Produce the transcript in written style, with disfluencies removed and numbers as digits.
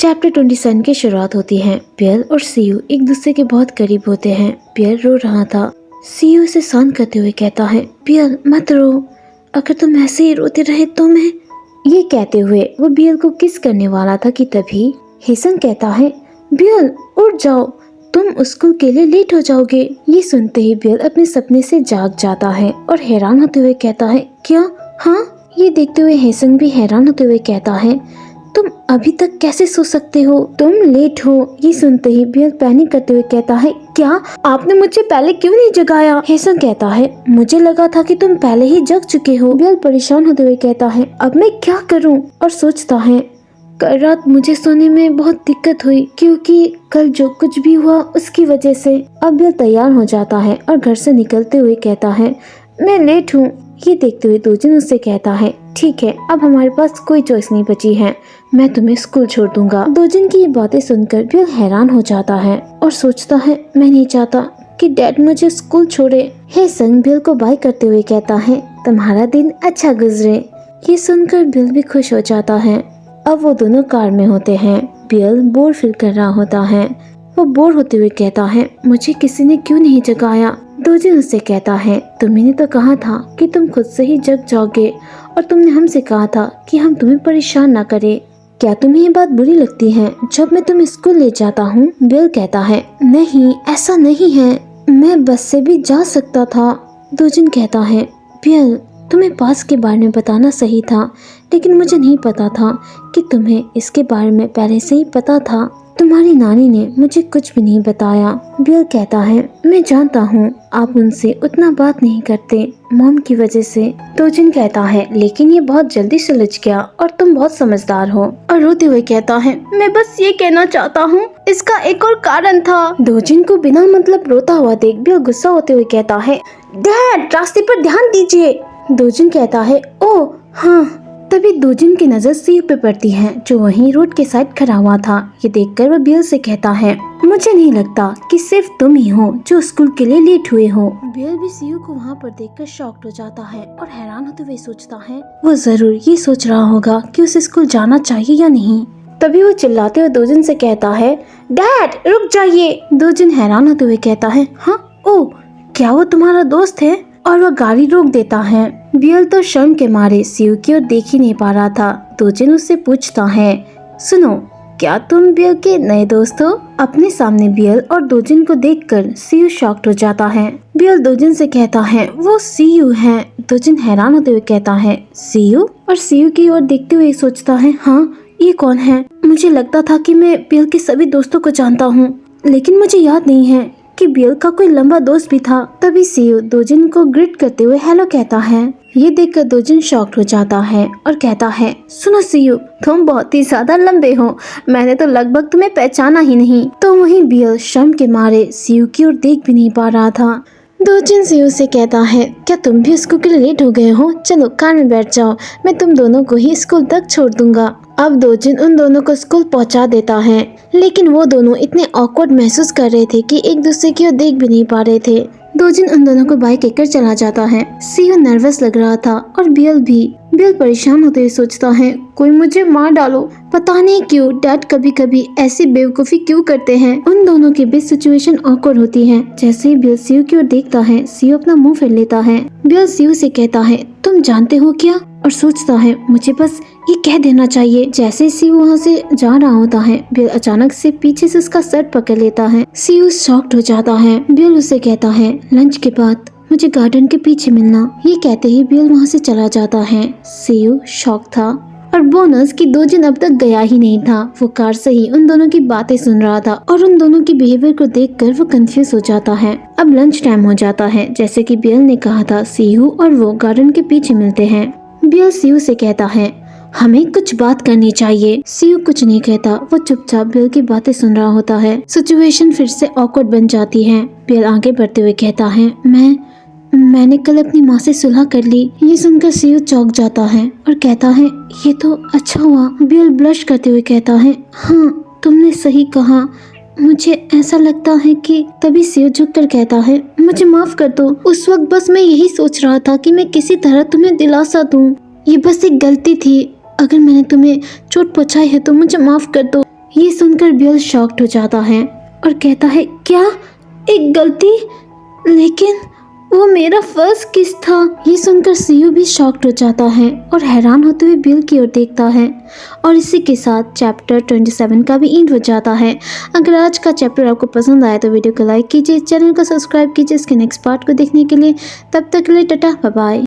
Chapter 27 की शुरुआत होती है। पियर और सीयू एक दूसरे के बहुत करीब होते हैं। पियर रो रहा था। सीयू उसे शांत करते हुए कहता है, पियर मत रो, अगर तुम ऐसे ही रोते रहे तो मैं। ये कहते हुए वो बियल को किस करने वाला था कि तभी हेसन कहता है, बियल उठ जाओ, तुम स्कूल के लिए लेट हो जाओगे। ये सुनते ही बियल अपने सपने से जाग जाता है और हैरान होते हुए कहता है, क्या? हाँ। ये देखते हुए हेसन भी हैरान होते हुए कहता है, तुम अभी तक कैसे सो सकते हो? तुम लेट हो। ये सुनते ही बियल पैनिक करते हुए कहता है, क्या आपने मुझे पहले क्यों नहीं जगाया? हेसन कहता है, मुझे लगा था कि तुम पहले ही जग चुके हो। बियल परेशान होते हुए कहता है, अब मैं क्या करूं? और सोचता है, कल रात मुझे सोने में बहुत दिक्कत हुई क्योंकि कल जो कुछ भी हुआ उसकी वजह से। अब बियल तैयार हो जाता है और घर से निकलते हुए कहता है, मैं लेट हूँ। ये देखते हुए दोजिन उससे कहता है, ठीक है, अब हमारे पास कोई चॉइस नहीं बची है, मैं तुम्हें स्कूल छोड़ दूंगा। दोजिन की ये बातें सुनकर बियल हैरान हो जाता है और सोचता है, मैं नहीं चाहता कि डैड मुझे स्कूल छोड़े। हेसन बियल को बाय करते हुए कहता है, तुम्हारा दिन अच्छा गुजरे। ये सुनकर बियल भी खुश हो जाता है। अब वो दोनों कार में होते हैं। बियल बोर फील कर रहा होता है। वो बोर होते हुए कहता है, मुझे किसी ने क्यों नहीं जगाया? दोजिन उससे कहता है, तुमने तो कहा था कि तुम खुद से ही जग जाओगे और तुमने हमसे कहा था कि हम तुम्हें परेशान न करें। क्या तुम्हें ये बात बुरी लगती है जब मैं तुम्हें स्कूल ले जाता हूँ? बिल कहता है, नहीं ऐसा नहीं है, मैं बस से भी जा सकता था। दोजिन कहता है, बिल तुम्हें पास के बारे में बताना सही था, लेकिन मुझे नहीं पता था कि तुम्हें इसके बारे में पहले से ही पता था। तुम्हारी नानी ने मुझे कुछ भी नहीं बताया। बिल कहता है, मैं जानता हूँ आप उनसे उतना बात नहीं करते मॉम की वजह से। दोजिन कहता है, लेकिन ये बहुत जल्दी सुलझ गया और तुम बहुत समझदार हो। और रोते हुए कहता है, मैं बस ये कहना चाहता हूँ, इसका एक और कारण था। दोजिन को बिना मतलब रोता हुआ देख बिल गुस्सा होते हुए कहता है, डैड रास्ते पर ध्यान दीजिए। दोजिन कहता है, ओह हाँ। तभी दोजिन की नजर सीयू पे पड़ती है जो वहीं रोड के साइड खड़ा हुआ था। ये देखकर वह बिल से कहता है, मुझे नहीं लगता कि सिर्फ तुम ही हो जो स्कूल के लिए लेट हुए हो। बिल भी सीयू को वहाँ पर देखकर शॉक्ड हो जाता है और हैरान होते हुए सोचता है, वो जरूर ये सोच रहा होगा कि उसे स्कूल जाना चाहिए या नहीं। तभी वो चिल्लाते हुए दोजिन से कहता है, डैड रुक जाइए। दोजिन हैरान होते हुए कहता है, हाँ ओह क्या वो तुम्हारा दोस्त है? और वह गाड़ी रोक देता है। बियल तो शर्म के मारे सीयू की ओर देख ही नहीं पा रहा था। दोजिन उससे पूछता है, सुनो क्या तुम बियल के नए दोस्त हो? अपने सामने बियल और दोजिन को देखकर सीयू शॉक्ड हो जाता है। बियल दोजिन से कहता है, वो सीयू है। दोजिन हैरान होते हुए कहता है, सीयू? और सीयू की ओर देखते हुए सोचता है, हाँ ये कौन है? मुझे लगता था कि मैं बियल के सभी दोस्तों को जानता हूँ, लेकिन मुझे याद नहीं है कि बियल का कोई लंबा दोस्त भी था। तभी सीयू दोजिन को ग्रीट करते हुए हेलो कहता है। ये देखकर दोजिन शॉक्ड हो जाता है और कहता है, सुनो सीयू तुम बहुत ही ज्यादा लंबे हो, मैंने तो लगभग तुम्हें पहचाना ही नहीं। तो वहीं बियल शर्म के मारे सीयू की ओर देख भी नहीं पा रहा था। दोजिन सीयू से कहता है, क्या तुम भी स्कूल के लिए लेट हो गए हो? चलो कार में बैठ जाओ, मैं तुम दोनों को ही स्कूल तक छोड़ दूंगा। अब दोजिन उन दोनों को स्कूल पहुंचा देता है, लेकिन वो दोनों इतने ऑकवर्ड महसूस कर रहे थे कि एक दूसरे की ओर देख भी नहीं पा रहे थे। दोजिन उन दोनों को बाइक कहकर चला जाता है। सीयू नर्वस लग रहा था और बियल भी। बियल परेशान होते हुए सोचता है, कोई मुझे मार डालो। पता नहीं क्यों डैड कभी कभी ऐसी बेवकूफी क्यों करते हैं। उन दोनों के बीच सिचुएशन ऑकवर्ड होती है। जैसे ही बियल सीयू की ओर देखता है, सीयू अपना मुंह फेर लेता है। बियल सीयू से कहता है, तुम जानते हो क्या? और सोचता है, मुझे बस ये कह देना चाहिए। जैसे ही सीयू वहाँ से जा रहा होता है, बियल अचानक से पीछे से उसका शर्ट पकड़ लेता है। सीयू शॉक्ड हो जाता है। बियल उसे कहता है, लंच के बाद मुझे गार्डन के पीछे मिलना। ये कहते ही बियल वहाँ से चला जाता है। सीयू शॉक था और बोनस कि दोजिन अब तक गया ही नहीं था। वो कार से ही उन दोनों की बातें सुन रहा था और उन दोनों की बिहेवियर को देखकर वो कंफ्यूज हो जाता है। अब लंच टाइम हो जाता है। जैसे कि बियल ने कहा था, सीयू और वो गार्डन के पीछे मिलते हैं। बियल सीयू से कहता है, हमें कुछ बात करनी चाहिए। सीयू कुछ नहीं कहता, वो चुपचाप बियल की बातें सुन रहा होता है। सिचुएशन फिर से ऑकवर्ड बन जाती है। बियल आगे बढ़ते हुए कहता है, मैंने कल अपनी माँ से सुलह कर ली। ये सुनकर सीयू चौंक जाता है और कहता है, ये तो अच्छा हुआ। बियल ब्लश करते हुए कहता है, हाँ तुमने सही कहा, मुझे ऐसा लगता है कि। तभी सीयू झुककर कहता है, मुझे माफ कर दो। उस वक्त बस मैं यही सोच रहा था कि मैं किसी तरह तुम्हें दिलासा दूं। ये बस एक गलती थी, अगर मैंने तुम्हें चोट पहुंचाई है तो मुझे माफ कर दो। ये सुनकर बियल शॉक्ड हो जाता है और कहता है, क्या एक गलती? लेकिन वो मेरा फर्स्ट किस था। ये सुनकर सीयू भी शॉक्ड हो जाता है और हैरान होते हुए बिल की ओर देखता है। और इसी के साथ चैप्टर 27 का भी एंड हो जाता है। अगर आज का चैप्टर आपको पसंद आया तो वीडियो को लाइक कीजिए, चैनल को सब्सक्राइब कीजिए इसके नेक्स्ट पार्ट को देखने के लिए। तब तक के लिए टाटा, बाय बाय।